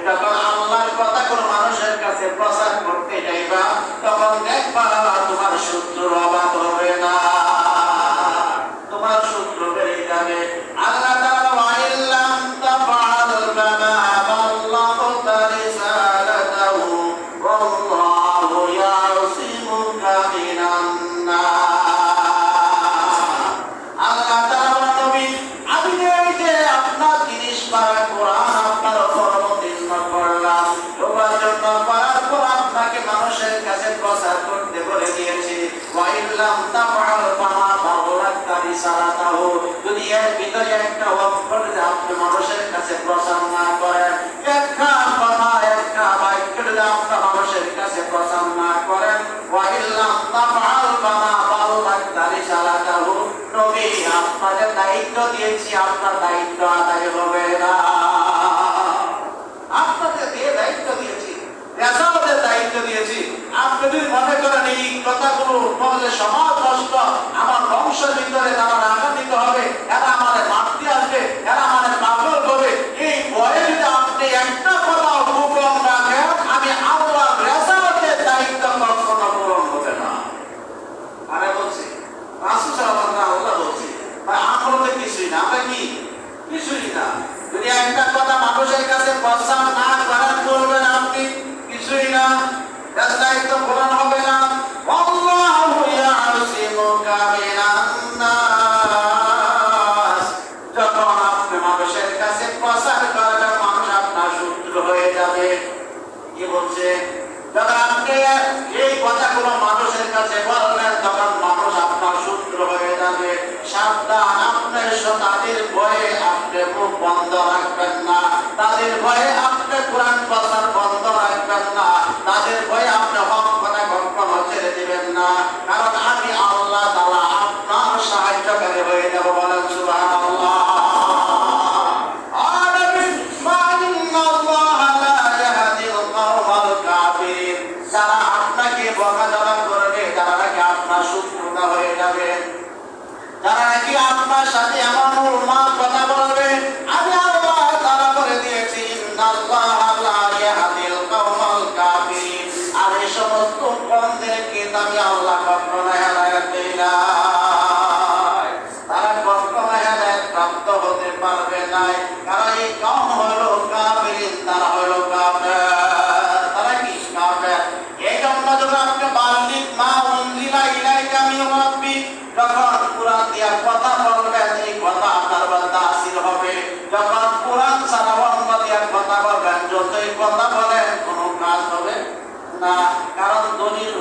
যখন আল্লাহর কথা কোনো মানুষের কাছে প্রচার করতে যাইবা তখন দেখবা তোমার শত্রুর অভাব হবে না, তোমার শত্রু বেড়ে যাবে। আল্লাহ তাআলা ওয়াইল্লাম তাফআল কামা বাল্লাগতা রিসালাতাহু ওয়াল্লাহু ইয়াসিমুকা মিনান নাস। আল্লাহ তাআলা নবী আমি এই যে আপনার 30 পারা কোরআন আপনার উপর অবতীর্ণ করলাম, তোমার জন্য করার পর আপনাকে মানুষের কাছে প্রচার করতে বলে দিয়েছি। ওয়াইল্লাম তাফআল কামা বাল্লাগতা রিসালাতাহু, যদি এর ভিতরে একটা অক্ষর যদি আপনি মানুষের কাছে প্রচার না করেন, একটা কথা একটা বাক্য যদি আপনি মানুষের কাছে প্রচার না করেন, ওয়াইল্লাম তাফআল কামা বাল্লাগতা রিসালাতাহু, নবী আপনাদের দায়িত্ব দিয়েছি, আপনার দায়িত্ব আদায় হবে না। আপনাদের দিয়ে দায়িত্ব দিয়েছি, রেসালতের দায়িত্ব দিয়েছি। আপনি যদি মনে করেন এই কথাগুলো বললে সমাজ নষ্ট, আমার বংশের ভিতরে তারা রাগান্বিত হবে, এরা আমাদের মারতে আসবে, এরা আমাদের পাগল হবে, এই ভয়ে যদি আপনি একটা কথা গোপন রাখেন, আমি আল্লাহর রেসালতের দায়িত্ব কখনো পূরণ হবে না। আরে বলছি রাসূল সাল্লাল্লাহু আলাইহি ওয়াসাল্লাম আল্লাহ বলছি, ভাই আমরা তো কিছুই না, আমরা কি কিছুই না। যদি একটা কথা মানুষের কাছে প্রচার না করেন বলবেন আপনি কিছুই না, এর দায়িত্ব পূরণ হবে না। আল্লাহু ইয়াসিমুকা মিনান নাস, যখন আপনি মানুষের কাছে প্রচার করবেন মানুষ আপনার শত্রু হয়ে যাবে। কি বলছে? যখন আপনি এই কথাগুলো মানুষের কাছে বলবেন তখন মানুষ আপনার শত্রু হয়ে যাবে। সাবধান, আপনার তাদের ভয়ে আপনি মুখ বন্ধ রাখবেন না, তাদের ভয়ে আপনি কোরআন প্রচার বন্ধ রাখবেন না, তাদের ভয়ে আপনি হক কথা কখনো ছেড়ে দিবেন না, কারণ আমি আল্লাহ তাআলা আপনার সাহায্যকারী হয়ে যাব। বলেন সুবহানাল্লাহ। যারা আপনাকে বকাঝকা করবে, যারা নাকি আপনার শত্রুতা হয়ে যাবে, যারা নাকি আপনার সাথে এমন উন্মাদ কথা বলবে, আমি আল্লাহ তাআলা বলে দিয়েছি ইন্নাল্লাহা লা ইয়াহদিল কওমাল কাফিরিন। আর এই সমস্ত কওমদেরকে আমি আল্লাহ কখনো হেদায়েত দেই না, তারা কখনো হেদায়েত প্রাপ্ত হতে পারবে না, কারণ এই কওম হলো কাফিরিন, তারা হলো কাফের। তারা কি কাফের? এই জন্য যখন আপনি বাল্লিগ মা উনজিলা ইলাইকা মির রাব্বিক, যখন কোরআন দিয়া কথা বলবেন এই কথা আপনার উপর তাসির হবে। যখন কোরআন ছাড়া অন্য দিয়া কথা বলবেন, যতই কথা বলেন কোনো কাজ হবে না, কারণ দলিল